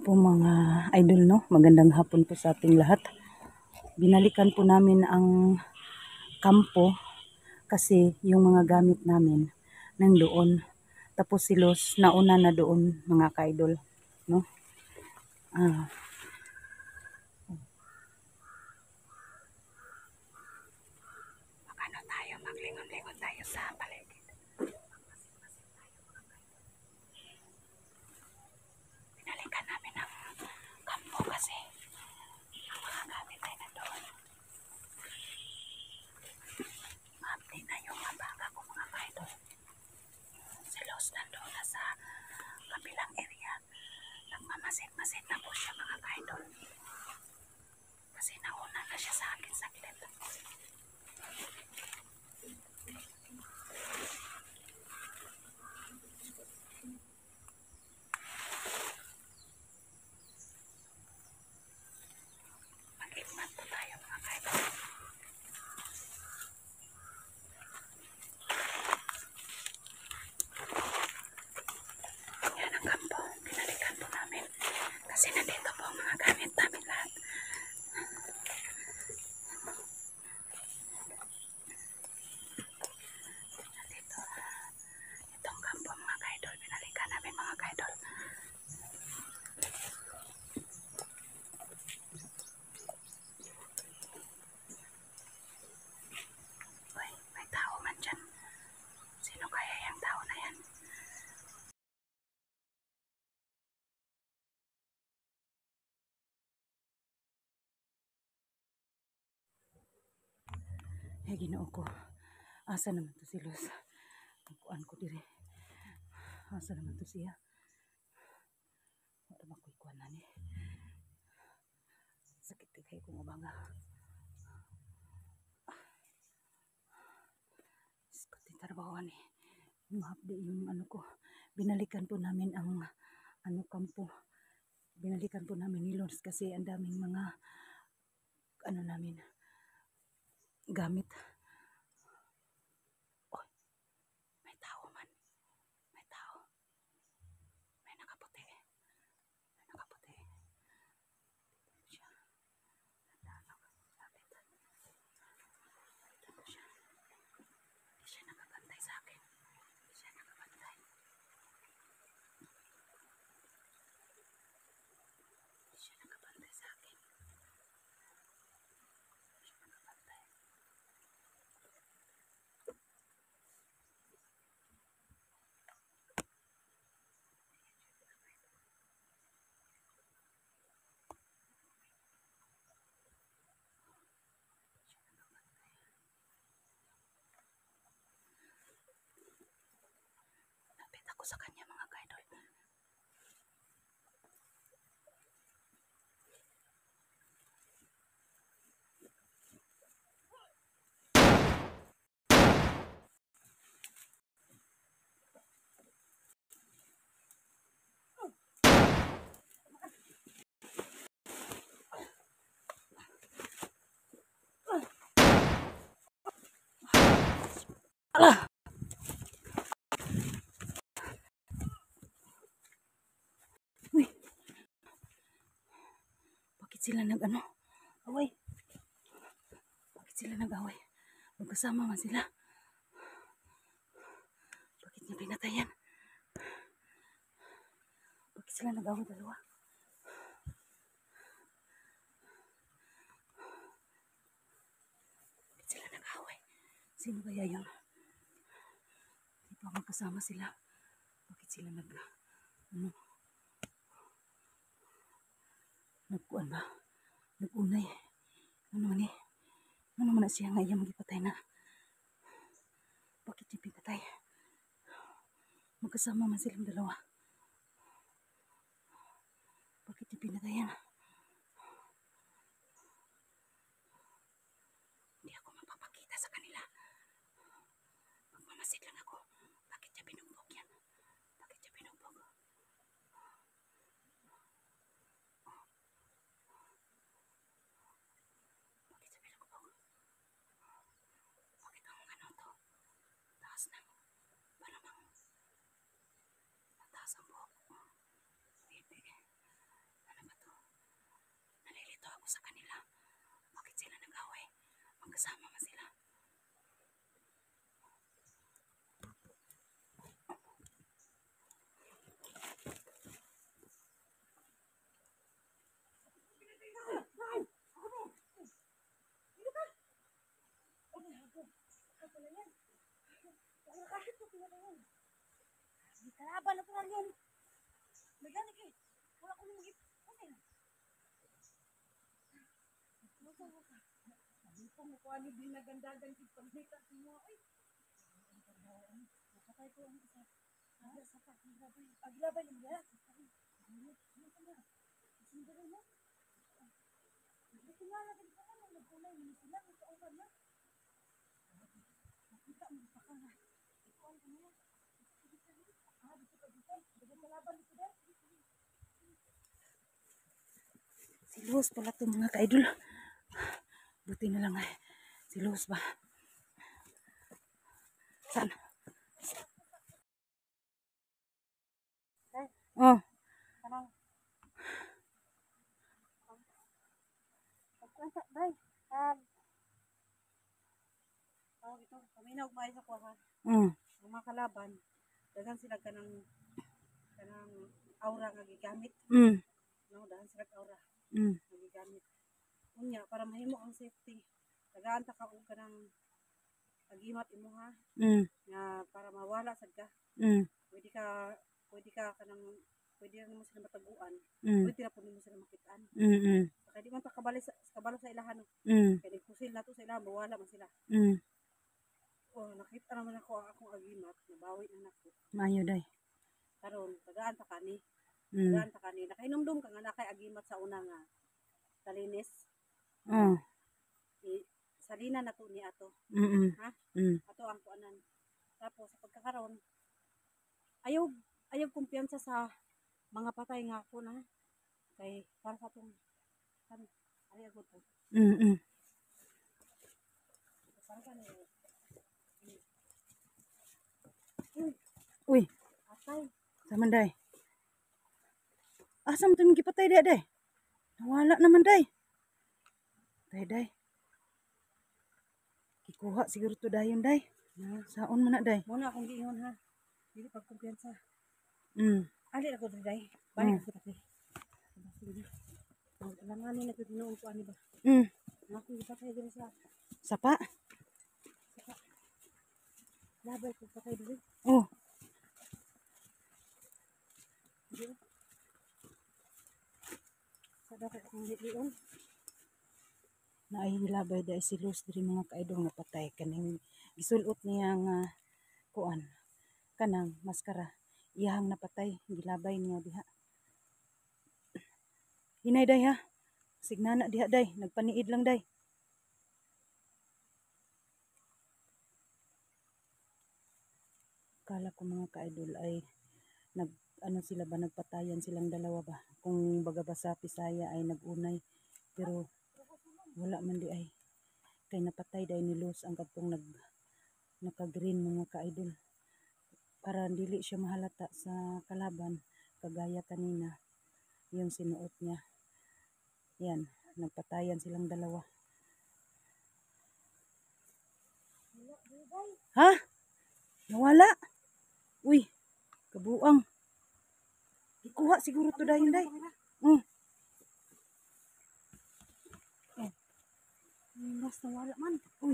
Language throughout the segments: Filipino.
po mga idol, no? Magandang hapon po sa ating lahat. Binalikan po namin ang kampo kasi yung mga gamit namin nandoon. Tapos si Los nauna na doon mga ka-idol, no? Ano tayo, maglingon-lingon tayo sa paligid. Binalikan namin ang kampo kasi yung mga gamit ay nandoon. Ma-update na yung mabaga ko mga ka-idol. Si Los nandoon na sa kabilang area. Nagmamasid-masid na po siya mga ka-idol. Kasi nauna na siya sa akin saglit. Mag-igmat po tayo mga ka-idol. Yan ang kampo. Binalikan po namin. Kasi nandito po ang mga gamit namin lahat. Nandito. Itong kampo mga ka-idol. Binalikan namin mga ka-idol. Uy, may tao man dyan. Sino kaya yung tao na yan? Eh, Ginoo ko. Asa naman to si Los? Kuan ko dire. Asa naman to siya? Wala makoy kuan na ni. Sakit kay kong ubaga. Sakit trabaho ni. Mahapdi yung ano ko. Binalikan po namin ang kampo. Binalikan po namin ni Los kasi ang daming mga namin gamit. Oh, may tao man. May tao. May nakaputi. May nakaputi. Siya. Lapit. Ito siya. Hindi siya nakabantay sa akin. Hindi siya nakabantay. Hindi siya nakabantay sa akin. Hindi siya nakabantay. Lapit ako sa kanya mga ka-idol. Ala! Uy! Bakit sila away? Bakit sila nag-away? Magkasama man sila. Bakit niya pinatayan? Bakit sila nag-away dalawa? Bakit sila nag-away? Sino kaya yun? Di ba magkasama sila? Bakit sila nagkuan ba? Nagunay. Ano man na siya nga iyang magipatay na? Bakit niya pinatay? Magkasama man silang dalawa. Bakit niya pinatayan? Hindi ako mapapakita sa kanila. Magmamasid lang ako. Bakit niya binugbog yan? Bakit niya binugbog? Bakit niya binugbog? Bakit ang to? Taas ng palamang. Mataas ang buhok. Hindi. sa kanila. Bakit sila nag-away? Magkasama man sila. Kalaban na po lang yan. Naganik eh. Wala ko nung ipon. Sabi ko mo ko ano din nagandagan kung paglita sa mga ay. Nakatay ko ang isa. Sa paglabay. Paglabay yung lahat. Sundalo mo. Hindi ko nga lagi pa ka nang nagkulay. Hindi sila. Nagkauban na. Nakita mo pa ka na. Ikuan ka na. Si Luz pala ito mga ka-idol. Buti na lang eh. Si Luz ba? Saan? Oh. Ito, kami na ugmay sa kuha. Ang mga kalaban, dagan sila kanang aura nga gigamit. No, dagan sila aura nga gigamit. Unya para mahimo ang safety. Dagaan ta ka og kanang agimat imuha. Nga para mawala sad ka. Pwede ka kanang pwede na mo sila mataguan. Pwede na po nimo sila makitaan. Kaya di man ta kabalo sa ilahan. Kaya nagpusil na to sa ilahan, mawala man sila. Oh, nakita naman ako ang akong agimat, nabawi na nako. Maayo day. Karon, tagaan ta kani. Tagaan ta kani. Nakahinumdum ka nga nakay agimat sa una nga talinis. Salina na to ni ato. Ha? Ato ang kuanan. Tapos sa pagkakaroon, ayaw kumpiyansa sa mga patay nga ako na. Kay para sa tong ari agud to. Para ka na. Uy, atay. Saman day. Asam to gipatay day. Nawala naman day. Day. Kikuha siguro to dayon day. Saon man na day. Muna akong giingon ha. Dili pag kumpiyansa. Ali ako day. Balik ako tay. Langanin na to tinuon ko ani ba. Ako gipatay diri sa sapa. Labay ko patay diri. Oh. Sada ka kung hiion. Naay labay dai si Luz diri mga ka-idol nga patay kaning gisulot niya nga kuan kanang maskara. Iyahang napatay gilabay niya diha. Hinay day ha. Signana diha day, nagpaniid lang day. Kala ko mga ka-idol ay sila ba nagpatayan silang dalawa ba kung baga ba sa Pisaya ay nagunay pero wala man di ay kay napatay day ni Luz ang kadtong naka-green mga ka-idol para dili siya mahalata sa kalaban kagaya kanina yung sinuot niya yan nagpatayan silang dalawa. Ha? Nawala? Uy, kabuang. Ikuha siguro to dayon day. Mas nawala man. Uy.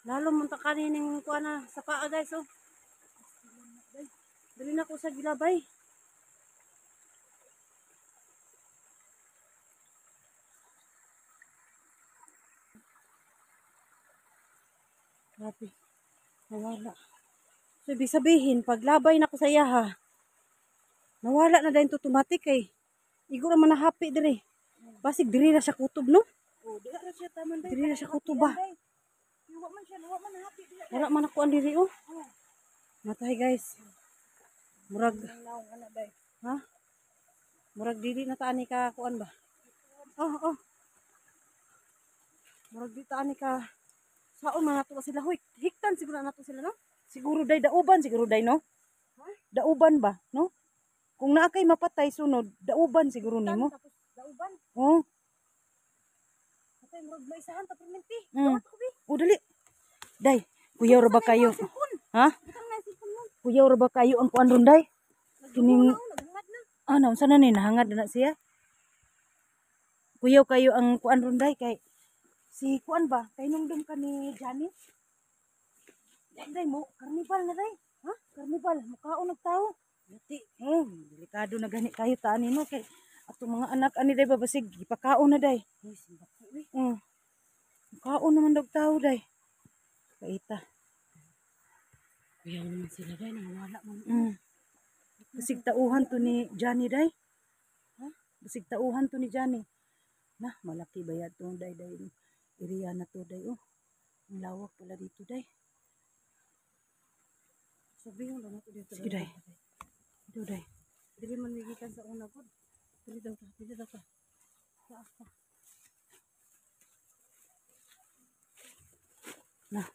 Lalo man ta kanining kuha na sa paa guys oh. Dali na ko sa gilabay. Grabe. Nawala. So, ibig sabihin, paglabay na ko sa iya ha, nawala na dahil to automatic eh. Igo naman na happy dire. Basig diri na siya kutob no? Oh, diri na siya taman day. Diri na siya kutob ba? Nawa man na happy diri. Wala man ako ang diri oh. Matay guys. Murag ha? Murag diri na taani ka kuan ba? Oh. Murag di taani ka saon man nato sila hoy. Hiktan siguro nato sila no? Siguro day dauban siguro day no? Ha? Dauban ba no? Kung naa kay mapatay sunod, dauban siguro nimo. Dauban? Oh. kay murag may isahan ta perminti. O dali. Day, kuyaw ra ba kayo? Ha? Kuyaw ra ba kayo ang kuan ron day? Kining ano, unsa na ni nahangad na siya? Kuyaw kayo ang kuan ron day kay si kuan ba? Kay nungdum ka ni Johnny? Day mo, karnibal na day. Ha? Karnibal, mukhaon og tawo. Dati, delikado na gani kayo ta ani no kay atong mga anak ani day babasig gipakaon na day. Mukhaon naman dag tawo day. Kaita. Kuya naman sila day nawala man. Basig tauhan to ni Johnny day. Ha? Basig tauhan to ni Johnny. Nah, malaki bayad to day day. Iriya na to day oh. Ang lawak pala dito day. Sabihin lang ako dito. Sige day. Dito day. Dili man migikan sa una pod. Dili daw ka. Taas pa. Nah.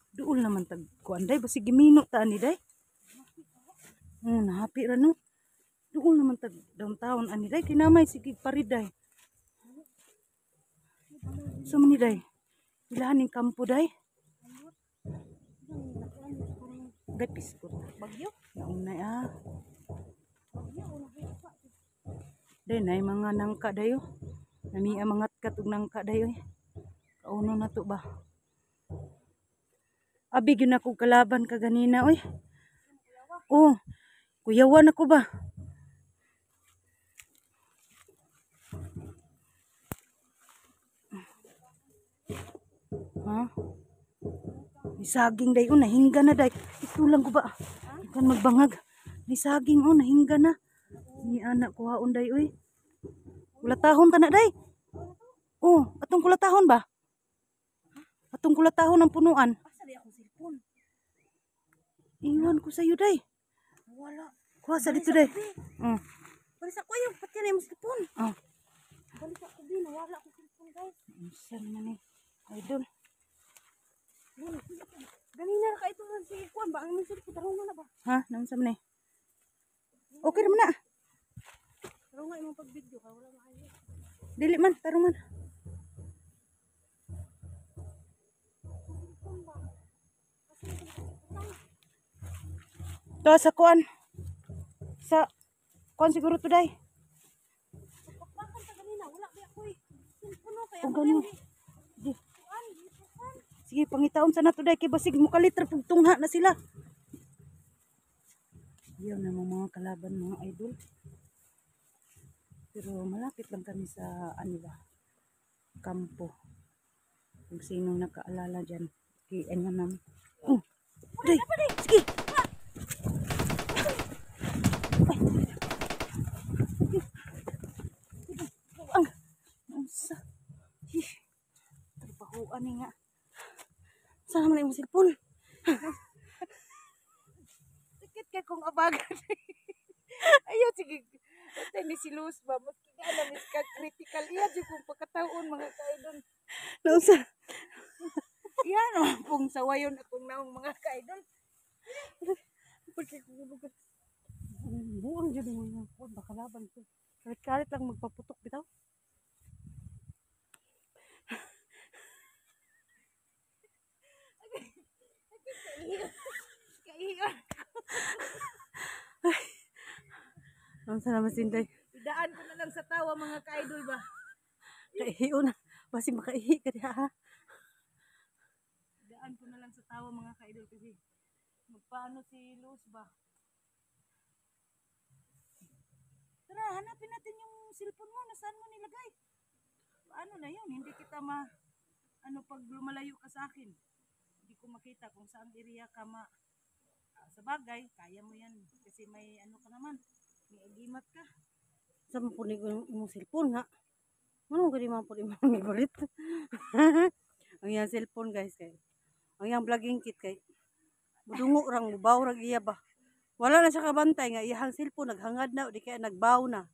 Duol naman tag kuan day basig gimino ta ani day. Nahapi ra no. Duol naman tag downtown ani day kinamay sige parid day. So mani day. Ilahan ning kampo day. Gapis ko. Bagyo. Naunay Day nay mga nangka dayo. Nami mga katug nangka dayo. Kauno na to ba? Abi gyud ako kalaban ka ganina oy. Oh, kuyawan ako ba? Ha? Nisaging day nahingga na day. Ito lang ko ba? Kan magbangag. Nisaging nahingga na. Ni anak ko haon day oy. Kulatahon ta na day. Oh, atong kulatahon ba? Atong kulatahon ang punuan. Asa di akong cellphone? Iwan ko sa iyo day. Wala. Kuha sa dito day. Balik sa kuya, pati na yung cellphone. Oh. Balik ako din, nawala akong cellphone guys. Saan man eh. Idol. Ganina na ka ito si Kuan ba? Ang may cellphone, tarong na ba? Ha? Naunsa man eh. Okay naman na. Tarong nga imong pag-video ka, wala maayo. Dili man, tarong man. To sa kuan. Sa kuan siguro to day. Bakit ka ganina? Wala ba ako eh. Cellphone mo kaya O gani. Di. Sige, pangitaon sa nato day kay basig mo kalitra pug tungha na sila. Yan na mga kalaban mga idol. Pero malapit lang kami sa ano ba? Kampo. Kung sinong nakaalala dyan. Kay ano namin. Day, sige. Trabahoan ni nga. Saan naman yung cellphone? Sakit ka kung abagan. Ayaw, sige. Ito ni si Luz ba? Maski na alam is ka-critical. Iya, di kung pagkataon mga ka-idol. Nausa. Yan o, kung sawayon akong naong mga ka-idol. Pagkakulugan. Buang dyan yung mga kuwan. Baka laban ko. Kalit-kalit lang magpaputok bitaw. Kaiyan. Ang sana masinday. Idaan ko na lang sa tawa mga ka-idol ba? Kaihiyo na. Basi makaihi ka diha ha. Idaan ko na lang sa tawa mga ka-idol kasi magpaano si Luz ba? Tara, hanapin natin yung cellphone mo. Nasaan mo nilagay? Paano na yun? Hindi kita pag lumalayo ka sa akin. Hindi ko makita kung saan area ka sa bagay, kaya mo yan. Kasi may ka naman. May agimat ka. Sa mo punig yung cellphone nga. Ano ka di man punig mo gulit? Ang yang cellphone guys kay. Ang yang vlogging kit kay. Budungo rang mubaw rag iya ba. Wala na siya kabantay nga iyang cellphone naghangad na di kaya nagbaw na.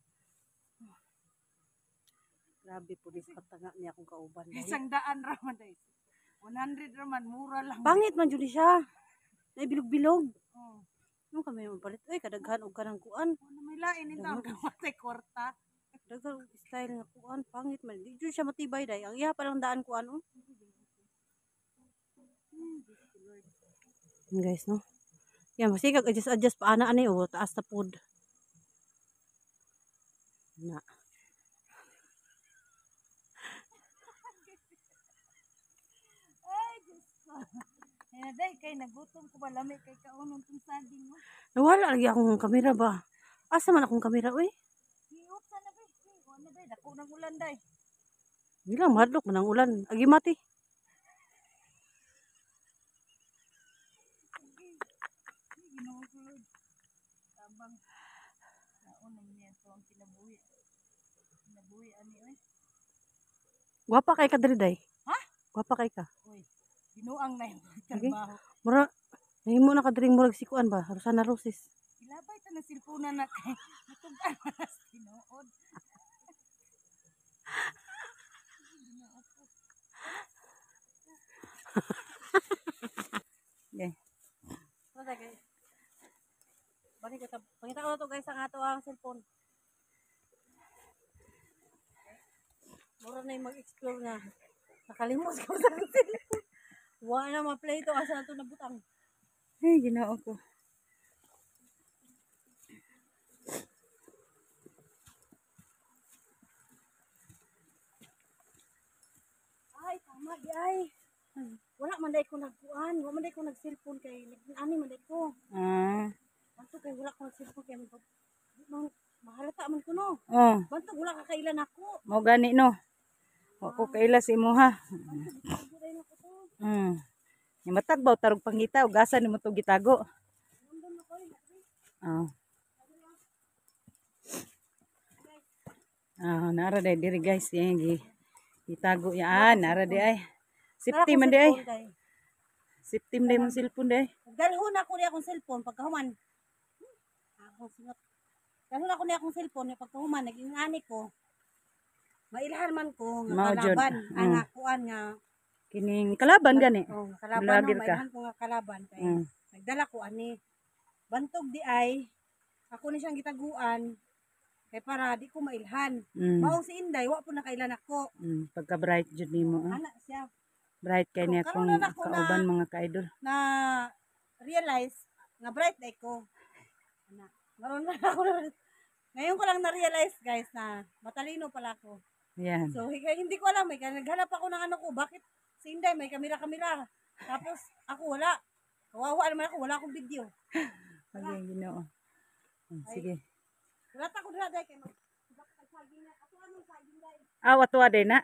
Grabe po dis patanga niya akong kauban. $100 raman dahil. 100 raman, mura lang. Bangit man jud siya. Naibilog-bilog. Oh. Ano kami mapalit? Ay kadaghan og kanang kuan. Ano may lain ito? Ang kamatay kwarta. Dagang style nga kuan pangit man. Di jud siya matibay day. Ang iya pa lang daan kuan oh. Yan, guys no. Yan masigag adjust pa ana ani oh taas ta pod. Na. Ay, Diyos ko. Ayan, day, kay nagutom ko ba lami kay kaunon tong saging mo. Nawala lagi akong kamera ba. Asa man akong kamera oy? Hiot sa na bay. Ano bay, dako ng ulan day. Bilang madlok man ang ulan. Agi mati. Ginoo ko Lord. Tabang naunang niya to ang kinabuhi. Kinabuhi ani oy. Gwapa kay ka diri day. Ha? Gwapa kay ka. Uy, binuang na yung trabaho. Mura nahimo na ka diri murag sikuan ba? Rosana Roses. Ilabay ta na silpuna na kay natugan na nas tinuod. Okay. Wala guys. Bani ka pangita ko na to guys ang ato ang cellphone. Mura na yung mag-explore na. Nakalimos ko sa cellphone. Wala na ma-play to asa na to nabutang. Ay, ginoo ko. Ay, tama di ay. Wala man day ko nagkuan, wala man day ko nag-cellphone kay ani man day ko. Ah. Banto kay wala ko nag-cellphone kay mahalata man ko no. Oh, Banto wala ka kailan ako. mo gani no. Wa ko kaila si mo ha. Buday na ko to. Ni matagbaw tarog pangita ugasan nimo to gitago. Nandun ako eh. Oh. Ah, nara day diri guys, yang gitago yan, nara di ay. Safety man di ay. Safety man di mong cellphone di ay. Dalhon ako niya akong cellphone pagkahuman. Ako singot. Dalhon ako niya akong cellphone pagkahuman naging ani ko. Mailhan man ko Mao nga jud. kalaban ang kuan nga Kining kalaban gani. oh kalaban no Vlogger ka. mailhan ko nga kalaban kay Mm. nagdala ko ani bantog di ay ako ni siyang gitaguan kay para di ko mailhan. Mao si Inday wa po nakailan ako. Pagka bright jud nimo. Ana siya Bright kay niya karon kung na ako kauban mga ka-idol. na realize nga bright day ko. Ana, ngayon na ako ngayon ko lang na-realize guys na matalino pala ako. Yan. So hindi ko alam naghanap ako ng ano ko bakit si Inday may kamera. Tapos ako wala. Kawawa naman ako wala akong video. Okay, Ginoo. Sige. Wala ta ko dira day kay saging na. Ato anong saging day? Ah, watwa din na.